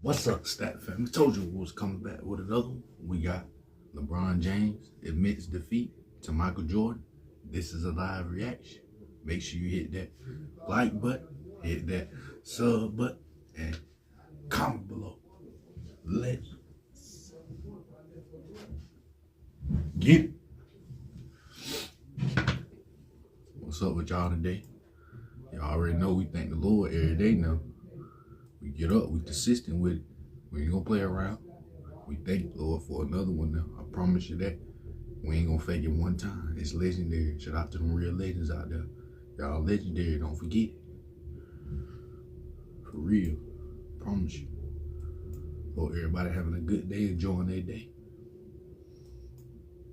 What's up, Stat Fam? We told you we was coming back with another one. We got LeBron James admits defeat to Michael Jordan. This is a live reaction. Make sure you hit that like button, hit that sub button, and comment below. Let's get it. What's up with y'all today? Y'all already know we thank the Lord every day now. We get up, we consistent with it. We ain't gonna play around. We thank the Lord for another one now. I promise you that. We ain't gonna fake it one time. It's legendary. Shout out to them real legends out there. Y'all legendary, don't forget it. For real. Promise you. Hope everybody having a good day, enjoying their day.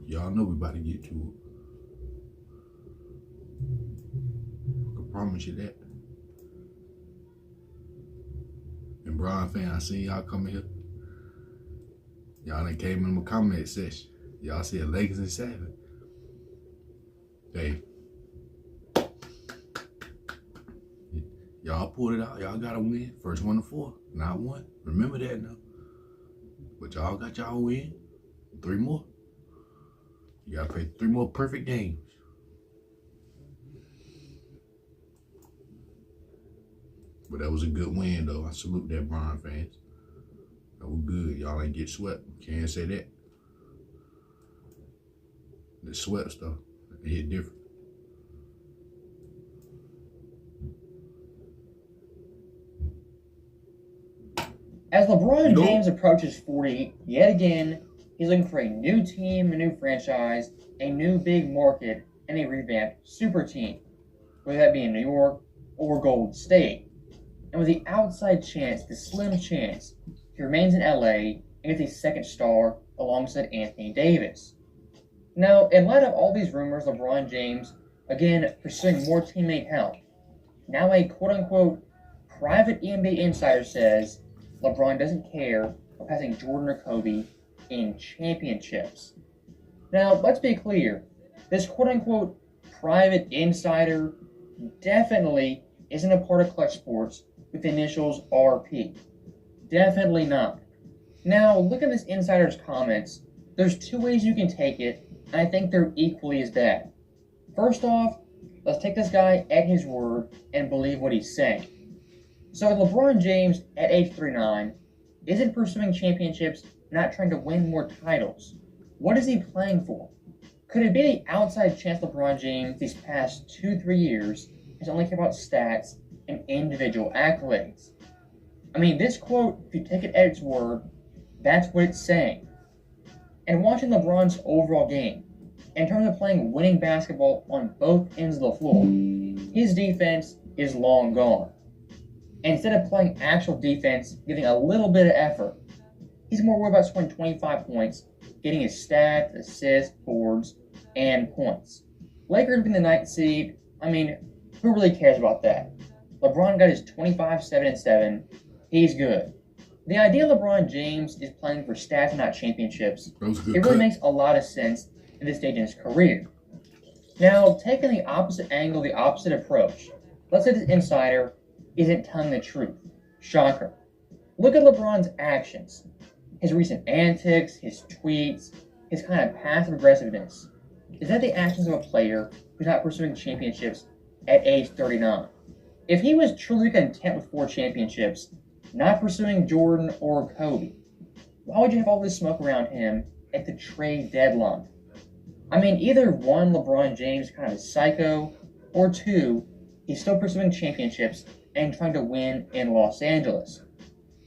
Y'all know we about to get to it. I can promise you that. And Bron fan, I seen y'all coming here. Y'all done came in my comment section. Y'all said Lakers and 7. Hey. Y'all pulled it out. Y'all got to win. First one to 4. Not one. Remember that now. But y'all got y'all win. 3 more. You got to play 3 more perfect games. But that was a good win, though. I salute that, Bron fans. That was good. Y'all ain't get swept. Can't say that. The swept stuff, it hit different. As LeBron James approaches 40, yet again, he's looking for a new team, a new franchise, a new big market, and a revamped super team, whether that be in New York or Golden State. And with the outside chance, the slim chance, he remains in LA and gets a second star alongside Anthony Davis. Now, in light of all these rumors, LeBron James, again, pursuing more teammate help. Now a quote-unquote private NBA insider says LeBron doesn't care about passing Jordan or Kobe in championships. Now, let's be clear. This quote-unquote private insider definitely isn't a part of Clutch Sports with the initials RP. Definitely not. Now, look at this insider's comments. There's 2 ways you can take it, and I think they're equally as bad. First off, let's take this guy at his word and believe what he's saying. So LeBron James, at age 39, isn't pursuing championships, not trying to win more titles. What is he playing for? Could it be the outside chance LeBron James these past 2-3 years has only cared about stats and individual accolades? I mean, this quote, if you take it at its word, that's what it's saying. And watching LeBron's overall game, in terms of playing winning basketball on both ends of the floor, his defense is long gone. And instead of playing actual defense, giving a little bit of effort, he's more worried about scoring 25 points, getting his stats, assists, boards, and points. Lakers being the 9th seed, I mean, who really cares about that? LeBron got his 25, 7, and 7. He's good. The idea LeBron James is playing for stats and not championships, it really makes a lot of sense at this stage in his career. Now, taking the opposite angle, the opposite approach, let's say this insider isn't telling the truth. Shocker. Look at LeBron's actions. His recent antics, his tweets, his kind of passive aggressiveness. Is that the actions of a player who's not pursuing championships at age 39? If he was truly content with 4 championships, not pursuing Jordan or Kobe, why would you have all this smoke around him at the trade deadline? I mean, either 1, LeBron James is kind of a psycho, or 2, he's still pursuing championships and trying to win in Los Angeles.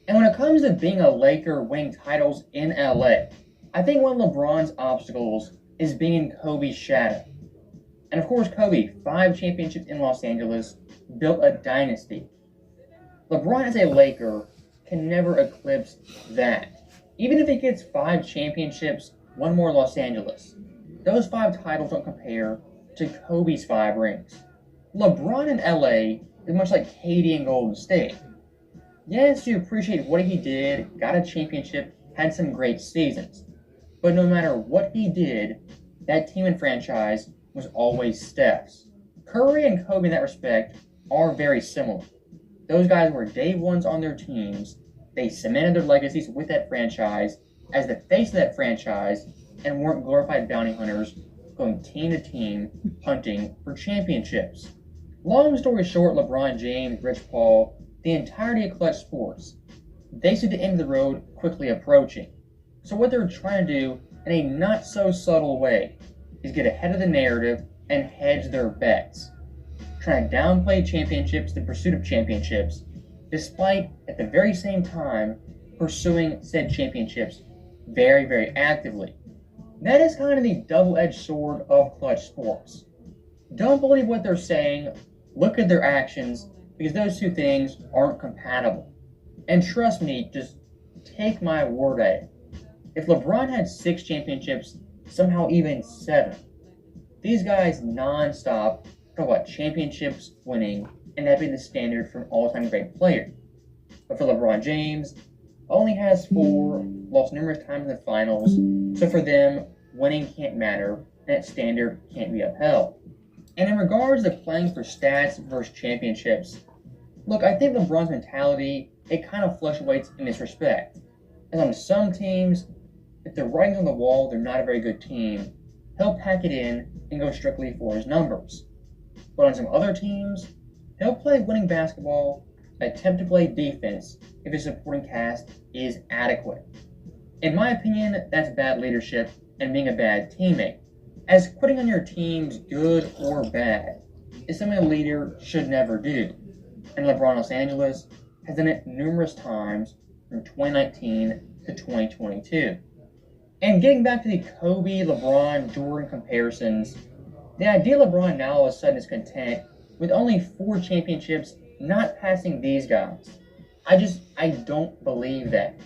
And when it comes to being a Laker winning titles in LA, I think one of LeBron's obstacles is being in Kobe's shadow. And of course, Kobe, 5 championships in Los Angeles, built a dynasty. LeBron as a Laker can never eclipse that. Even if he gets 5 championships, 1 more Los Angeles, those 5 titles don't compare to Kobe's 5 rings. LeBron in LA is much like KD in Golden State. Yes, you appreciate what he did, got a championship, had some great seasons. But no matter what he did, that team and franchise was always Steph's. Curry and Kobe in that respect are very similar. Those guys were day ones on their teams, They cemented their legacies with that franchise as the face of that franchise and weren't glorified bounty hunters going team to team hunting for championships. Long story short, LeBron James, Rich Paul, the entirety of Clutch Sports, they see the end of the road quickly approaching. So what they're trying to do in a not so subtle way is get ahead of the narrative and hedge their bets, trying to downplay championships, the pursuit of championships, despite at the very same time pursuing said championships very, very actively. That is kind of the double-edged sword of Clutch Sports. Don't believe what they're saying, look at their actions, because those two things aren't compatible. And trust me, just take my word at it. If LeBron had 6 championships, somehow even 7, these guys non-stop talk about championships winning and that being the standard for an all-time great player. But for LeBron James, only has 4, lost numerous times in the finals, so for them, winning can't matter, and that standard can't be upheld. And in regards to playing for stats versus championships, look, I think LeBron's mentality, it kind of fluctuates in this respect. As on some teams, if the writing's on the wall, they're not a very good team, he'll pack it in and go strictly for his numbers. But on some other teams, he'll play winning basketball, attempt to play defense if his supporting cast is adequate. In my opinion, that's bad leadership and being a bad teammate, as quitting on your team's good or bad is something a leader should never do. And LeBron Los Angeles has done it numerous times from 2019 to 2022. And getting back to the Kobe, LeBron, Jordan comparisons, the idea LeBron now all of a sudden is content with only 4 championships, not passing these guys. I don't believe that.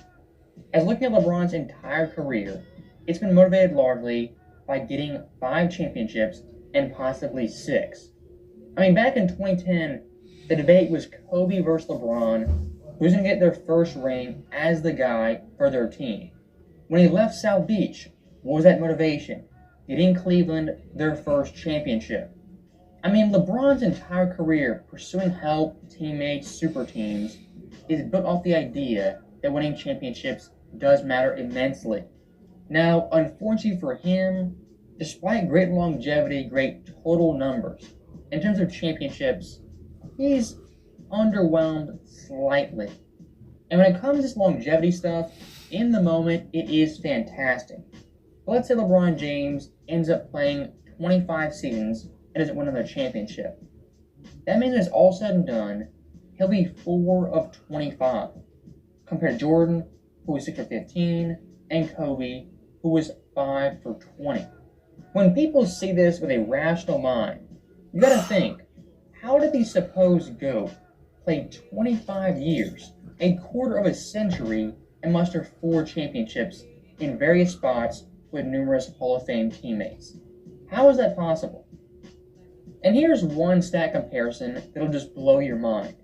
As looking at LeBron's entire career, it's been motivated largely by getting 5 championships and possibly 6. I mean, back in 2010, the debate was Kobe versus LeBron, who's going to get their first ring as the guy for their team. When he left South Beach, what was that motivation? Getting Cleveland their first championship. I mean, LeBron's entire career pursuing help, teammates, super teams is built off the idea that winning championships does matter immensely. Now, unfortunately for him, despite great longevity, great total numbers, in terms of championships, he's underwhelmed slightly. And when it comes to this longevity stuff, in the moment, it is fantastic. But let's say LeBron James ends up playing 25 seasons and doesn't win another championship. That means when it's all said and done, he'll be 4 of 25, compared to Jordan, who was 6 for 15, and Kobe, who was 5 for 20. When people see this with a rational mind, you gotta think, how did the supposed GOAT play 25 years, a quarter of a century, and muster 4 championships in various spots with numerous Hall of Fame teammates? How is that possible? And here's one stat comparison that'll just blow your mind.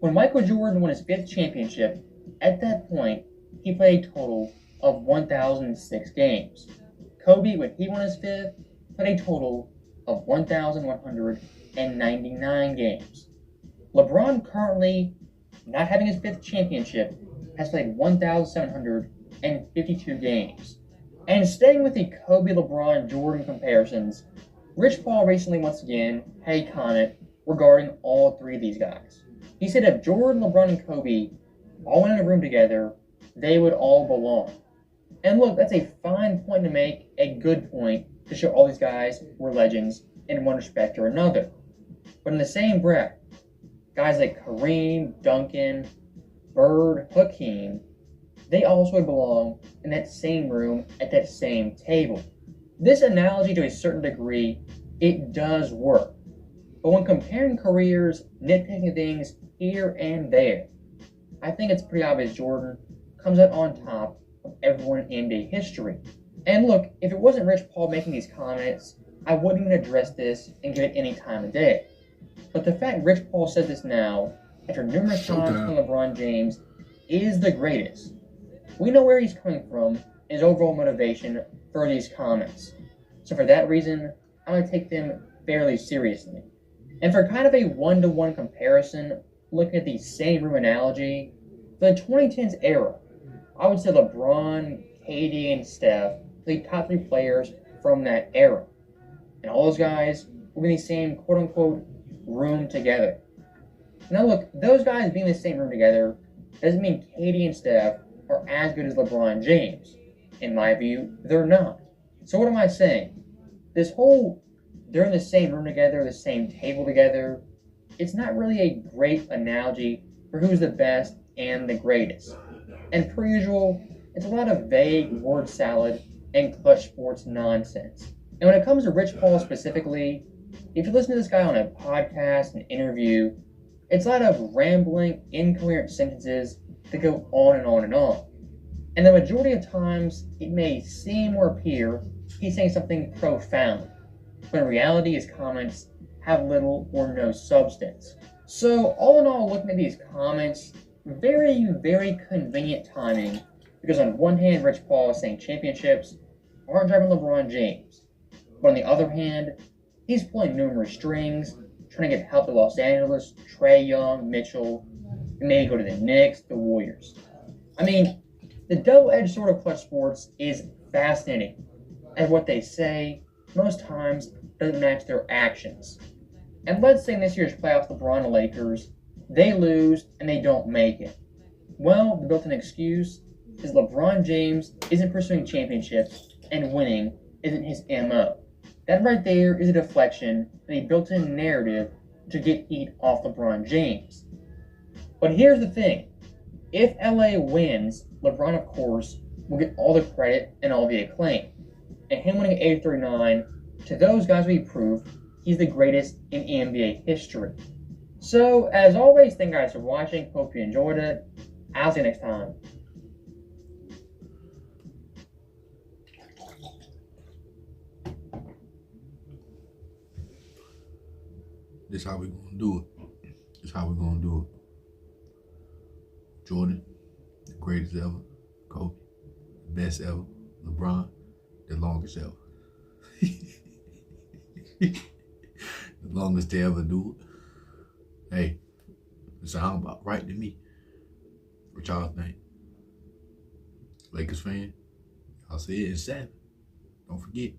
When Michael Jordan won his 5th championship, at that point, he played a total of 1,006 games. Kobe, when he won his 5th, played a total of 1,199 games. LeBron, currently not having his 5th championship, has played 1,752 games. And staying with the Kobe, LeBron, Jordan comparisons, Rich Paul recently once again had a comment regarding all 3 of these guys. He said if Jordan, LeBron, and Kobe all went in a room together, they would all belong. And look, that's a fine point to make, a good point to show all these guys were legends in one respect or another. But in the same breath, guys like Kareem, Duncan, Bird, Hakeem, they also would belong in that same room at that same table. This analogy, to a certain degree, it does work. But when comparing careers, nitpicking things here and there, I think it's pretty obvious Jordan comes out on top of everyone in NBA history. And look, if it wasn't Rich Paul making these comments, I wouldn't even address this and give it any time of day. But the fact Rich Paul says this now, after numerous times when LeBron James is the greatest, we know where he's coming from and his overall motivation for these comments. So for that reason, I'm going to take them fairly seriously. And for kind of a one-to-one comparison, looking at the same room analogy, For the 2010s era, I would say LeBron, KD, and Steph are the top three players from that era. And all those guys will be in the same quote unquote room together. Now, look, those guys being in the same room together doesn't mean KD and Steph are as good as LeBron James. In my view, they're not. So, what am I saying? This whole they're in the same room together, the same table together, it's not really a great analogy for who's the best and the greatest. And per usual, it's a lot of vague word salad and clutch sports nonsense. And when it comes to Rich Paul specifically, if you listen to this guy on a podcast, an interview, it's a lot of rambling, incoherent sentences that go on and on and on. And the majority of times, it may seem or appear he's saying something profound, but in reality, his comments have little or no substance. So, all in all, looking at these comments, very, very convenient timing, because on one hand, Rich Paul is saying championships aren't driving LeBron James, but on the other hand, he's pulling numerous strings, trying to get help to Los Angeles, Trae Young, Mitchell, and maybe go to the Knicks, the Warriors. I mean, the double-edged sword of clutch sports is fascinating, as what they say most times doesn't match their actions. And let's say in this year's playoffs, LeBron and the Lakers, they lose and they don't make it. Well, the built-in excuse is LeBron James isn't pursuing championships and winning isn't his MO. That right there is a deflection and a built-in narrative to get heat off LeBron James. But here's the thing. If LA wins, LeBron, of course, will get all the credit and all the acclaim. And him winning 839, to those guys will be proof he's the greatest in NBA history. So, as always, thank you guys for watching. Hope you enjoyed it. I'll see you next time. This how we gonna do it. This how we gonna do it. Jordan, the greatest ever. Kobe, the best ever. LeBron, the longest ever. The longest to ever do it. Hey, it sounds about right to me. What y'all think? Lakers fan? I'll see it in 7. Don't forget.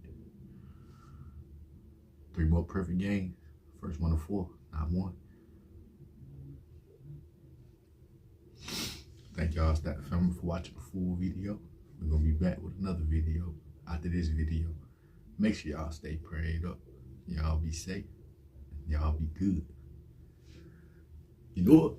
3 more perfect games. First one to 4, not 1. Thank y'all, Stack Family, for watching the full video. We're gonna be back with another video after this video. Make sure y'all stay prayed up. Y'all be safe. Y'all be good. You know it.